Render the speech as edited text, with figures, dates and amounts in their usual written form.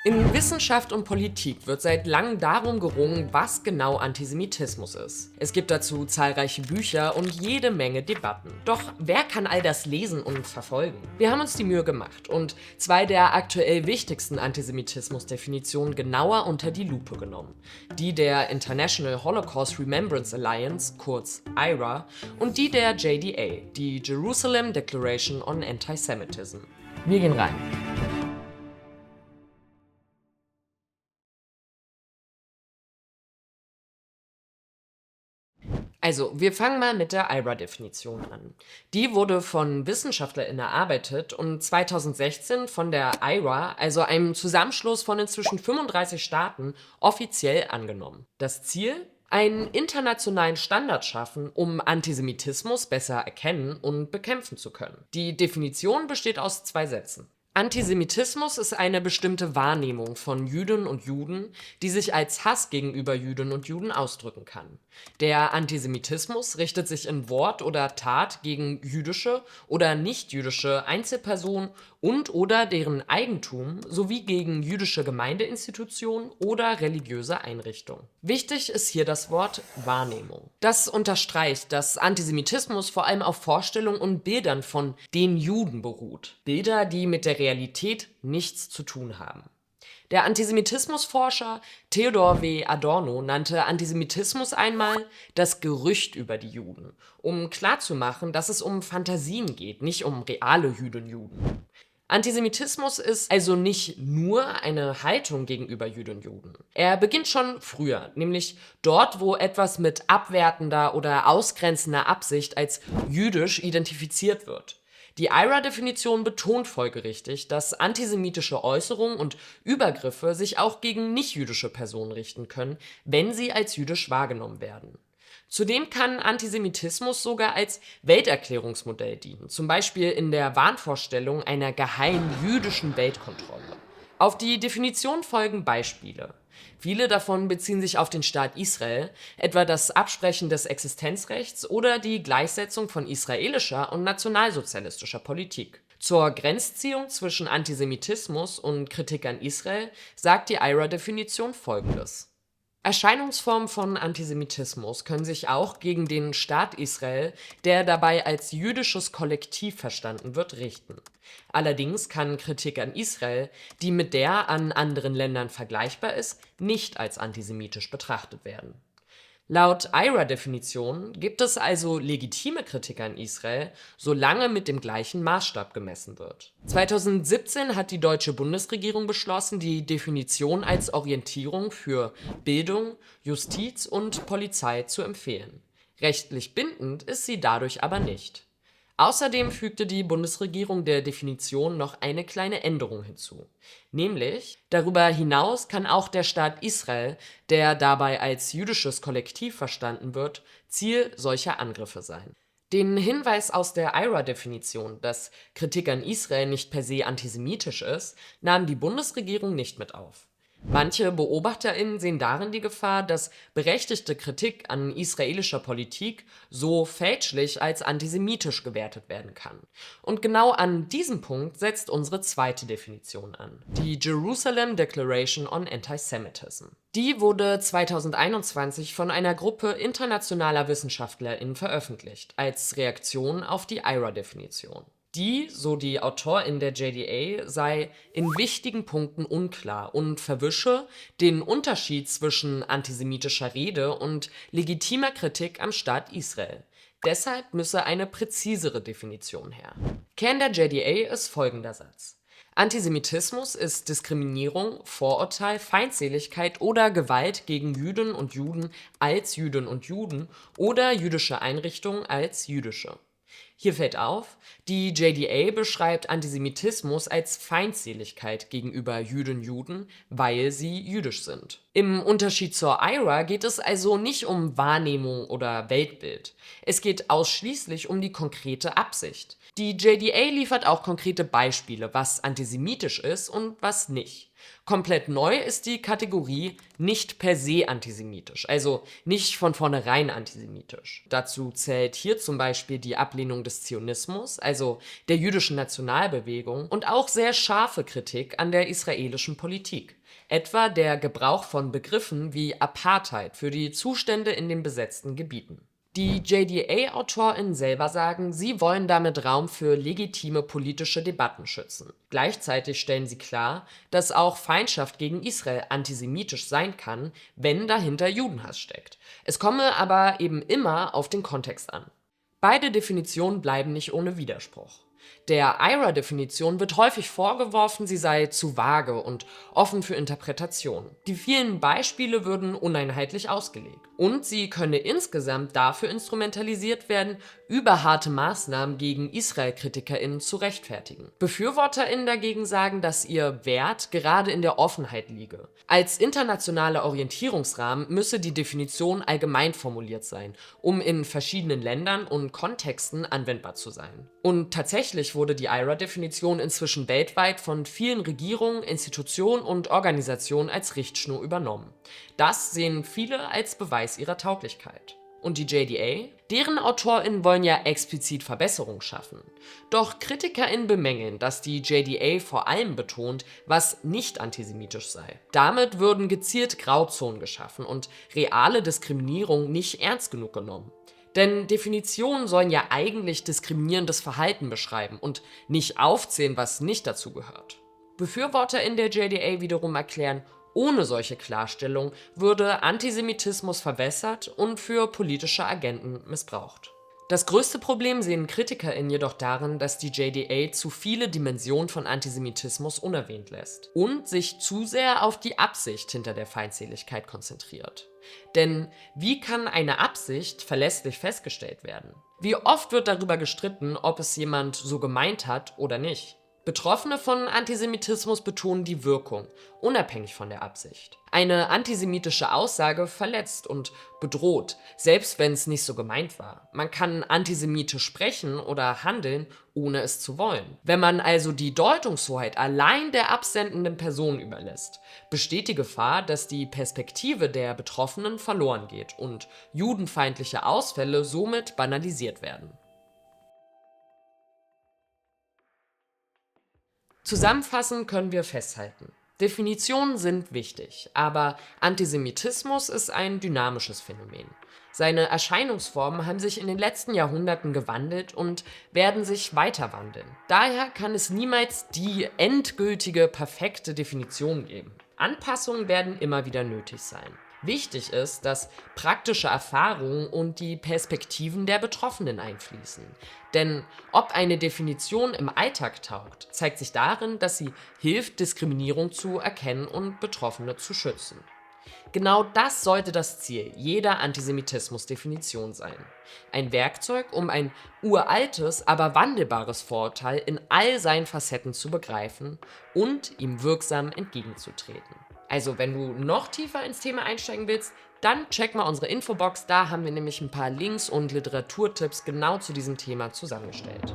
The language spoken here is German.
In Wissenschaft und Politik wird seit langem darum gerungen, was genau Antisemitismus ist. Es gibt dazu zahlreiche Bücher und jede Menge Debatten. Doch wer kann all das lesen und verfolgen? Wir haben uns die Mühe gemacht und zwei der aktuell wichtigsten Antisemitismus-Definitionen genauer unter die Lupe genommen. Die der International Holocaust Remembrance Alliance, kurz IRA, und die der JDA, die Jerusalem Declaration on Antisemitism. Wir gehen rein. Also, wir fangen mal mit der IRA-Definition an. Die wurde von WissenschaftlerInnen erarbeitet und 2016 von der IRA, also einem Zusammenschluss von inzwischen 35 Staaten, offiziell angenommen. Das Ziel? Einen internationalen Standard schaffen, um Antisemitismus besser erkennen und bekämpfen zu können. Die Definition besteht aus zwei Sätzen. Antisemitismus ist eine bestimmte Wahrnehmung von Jüdinnen und Juden, die sich als Hass gegenüber Jüdinnen und Juden ausdrücken kann. Der Antisemitismus richtet sich in Wort oder Tat gegen jüdische oder nichtjüdische Einzelpersonen und/oder deren Eigentum sowie gegen jüdische Gemeindeinstitutionen oder religiöse Einrichtungen. Wichtig ist hier das Wort Wahrnehmung. Das unterstreicht, dass Antisemitismus vor allem auf Vorstellungen und Bildern von den Juden beruht. Bilder, die mit der Realität nichts zu tun haben. Der Antisemitismusforscher Theodor W. Adorno nannte Antisemitismus einmal das Gerücht über die Juden, um klarzumachen, dass es um Fantasien geht, nicht um reale Jüdinnen und Juden. Antisemitismus ist also nicht nur eine Haltung gegenüber Jüdinnen und Juden. Er beginnt schon früher, nämlich dort, wo etwas mit abwertender oder ausgrenzender Absicht als jüdisch identifiziert wird. Die IRA-Definition betont folgerichtig, dass antisemitische Äußerungen und Übergriffe sich auch gegen nichtjüdische Personen richten können, wenn sie als jüdisch wahrgenommen werden. Zudem kann Antisemitismus sogar als Welterklärungsmodell dienen, zum Beispiel in der Wahnvorstellung einer geheimen jüdischen Weltkontrolle. Auf die Definition folgen Beispiele. Viele davon beziehen sich auf den Staat Israel, etwa das Absprechen des Existenzrechts oder die Gleichsetzung von israelischer und nationalsozialistischer Politik. Zur Grenzziehung zwischen Antisemitismus und Kritik an Israel sagt die IRA-Definition Folgendes: Erscheinungsformen von Antisemitismus können sich auch gegen den Staat Israel, der dabei als jüdisches Kollektiv verstanden wird, richten. Allerdings kann Kritik an Israel, die mit der an anderen Ländern vergleichbar ist, nicht als antisemitisch betrachtet werden. Laut IRA-Definition gibt es also legitime Kritik an Israel, solange mit dem gleichen Maßstab gemessen wird. 2017 hat die deutsche Bundesregierung beschlossen, die Definition als Orientierung für Bildung, Justiz und Polizei zu empfehlen. Rechtlich bindend ist sie dadurch aber nicht. Außerdem fügte die Bundesregierung der Definition noch eine kleine Änderung hinzu. Nämlich, darüber hinaus kann auch der Staat Israel, der dabei als jüdisches Kollektiv verstanden wird, Ziel solcher Angriffe sein. Den Hinweis aus der IRA-Definition, dass Kritik an Israel nicht per se antisemitisch ist, nahm die Bundesregierung nicht mit auf. Manche BeobachterInnen sehen darin die Gefahr, dass berechtigte Kritik an israelischer Politik so fälschlich als antisemitisch gewertet werden kann. Und genau an diesem Punkt setzt unsere zweite Definition an, die Jerusalem Declaration on Antisemitism. Die wurde 2021 von einer Gruppe internationaler WissenschaftlerInnen veröffentlicht, als Reaktion auf die IRA-Definition. Die, so die Autorin der JDA, sei in wichtigen Punkten unklar und verwische den Unterschied zwischen antisemitischer Rede und legitimer Kritik am Staat Israel. Deshalb müsse eine präzisere Definition her. Kern der JDA ist folgender Satz: Antisemitismus ist Diskriminierung, Vorurteil, Feindseligkeit oder Gewalt gegen Jüdinnen und Juden als Jüdinnen und Juden oder jüdische Einrichtungen als jüdische. Hier fällt auf, die JDA beschreibt Antisemitismus als Feindseligkeit gegenüber Jüdinnen und Juden, weil sie jüdisch sind. Im Unterschied zur IRA geht es also nicht um Wahrnehmung oder Weltbild. Es geht ausschließlich um die konkrete Absicht. Die JDA liefert auch konkrete Beispiele, was antisemitisch ist und was nicht. Komplett neu ist die Kategorie nicht per se antisemitisch, also nicht von vornherein antisemitisch. Dazu zählt hier zum Beispiel die Ablehnung des Zionismus, also der jüdischen Nationalbewegung, und auch sehr scharfe Kritik an der israelischen Politik. Etwa der Gebrauch von Begriffen wie Apartheid für die Zustände in den besetzten Gebieten. Die JDA-AutorInnen selber sagen, sie wollen damit Raum für legitime politische Debatten schützen. Gleichzeitig stellen sie klar, dass auch Feindschaft gegen Israel antisemitisch sein kann, wenn dahinter Judenhass steckt. Es komme aber eben immer auf den Kontext an. Beide Definitionen bleiben nicht ohne Widerspruch. Der IHRA-Definition wird häufig vorgeworfen, sie sei zu vage und offen für Interpretation. Die vielen Beispiele würden uneinheitlich ausgelegt. Und sie könne insgesamt dafür instrumentalisiert werden, überharte Maßnahmen gegen Israel-KritikerInnen zu rechtfertigen. BefürworterInnen dagegen sagen, dass ihr Wert gerade in der Offenheit liege. Als internationaler Orientierungsrahmen müsse die Definition allgemein formuliert sein, um in verschiedenen Ländern und Kontexten anwendbar zu sein. Und tatsächlich wurde die IHRA-Definition inzwischen weltweit von vielen Regierungen, Institutionen und Organisationen als Richtschnur übernommen. Das sehen viele als Beweis ihrer Tauglichkeit. Und die JDA? Deren AutorInnen wollen ja explizit Verbesserungen schaffen. Doch KritikerInnen bemängeln, dass die JDA vor allem betont, was nicht antisemitisch sei. Damit würden gezielt Grauzonen geschaffen und reale Diskriminierung nicht ernst genug genommen. Denn Definitionen sollen ja eigentlich diskriminierendes Verhalten beschreiben und nicht aufzählen, was nicht dazu gehört. BefürworterInnen der JDA wiederum erklären, ohne solche Klarstellung würde Antisemitismus verwässert und für politische Agenten missbraucht. Das größte Problem sehen KritikerInnen jedoch darin, dass die JDA zu viele Dimensionen von Antisemitismus unerwähnt lässt und sich zu sehr auf die Absicht hinter der Feindseligkeit konzentriert. Denn wie kann eine Absicht verlässlich festgestellt werden? Wie oft wird darüber gestritten, ob es jemand so gemeint hat oder nicht? Betroffene von Antisemitismus betonen die Wirkung, unabhängig von der Absicht. Eine antisemitische Aussage verletzt und bedroht, selbst wenn es nicht so gemeint war. Man kann antisemitisch sprechen oder handeln, ohne es zu wollen. Wenn man also die Deutungshoheit allein der absendenden Person überlässt, besteht die Gefahr, dass die Perspektive der Betroffenen verloren geht und judenfeindliche Ausfälle somit banalisiert werden. Zusammenfassend können wir festhalten: Definitionen sind wichtig, aber Antisemitismus ist ein dynamisches Phänomen. Seine Erscheinungsformen haben sich in den letzten Jahrhunderten gewandelt und werden sich weiter wandeln. Daher kann es niemals die endgültige, perfekte Definition geben. Anpassungen werden immer wieder nötig sein. Wichtig ist, dass praktische Erfahrungen und die Perspektiven der Betroffenen einfließen. Denn ob eine Definition im Alltag taugt, zeigt sich darin, dass sie hilft, Diskriminierung zu erkennen und Betroffene zu schützen. Genau das sollte das Ziel jeder Antisemitismus-Definition sein. Ein Werkzeug, um ein uraltes, aber wandelbares Vorurteil in all seinen Facetten zu begreifen und ihm wirksam entgegenzutreten. Also, wenn du noch tiefer ins Thema einsteigen willst, dann check mal unsere Infobox, da haben wir nämlich ein paar Links und Literaturtipps genau zu diesem Thema zusammengestellt.